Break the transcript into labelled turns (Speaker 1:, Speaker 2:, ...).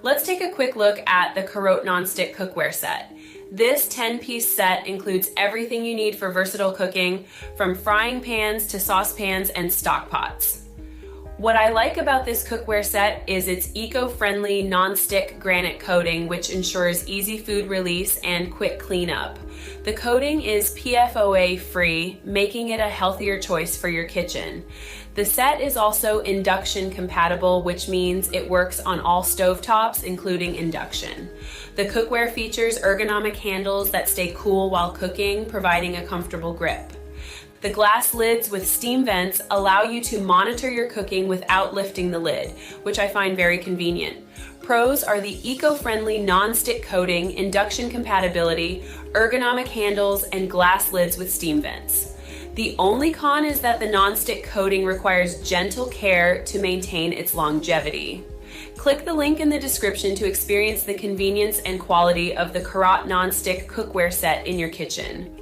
Speaker 1: Let's take a quick look at the CAROTE Nonstick Cookware Set. This 10-piece set includes everything you need for versatile cooking, from frying pans to saucepans and stock pots. What I like about this cookware set is its eco-friendly non-stick granite coating, which ensures easy food release and quick cleanup. The coating is PFOA-free, making it a healthier choice for your kitchen. The set is also induction-compatible, which means it works on all stovetops, including induction. The cookware features ergonomic handles that stay cool while cooking, providing a comfortable grip. The glass lids with steam vents allow you to monitor your cooking without lifting the lid, which I find very convenient. Pros are the eco-friendly non-stick coating, induction compatibility, ergonomic handles, and glass lids with steam vents. The only con is that the non-stick coating requires gentle care to maintain its longevity. Click the link in the description to experience the convenience and quality of the CAROTE Nonstick Cookware Set in your kitchen.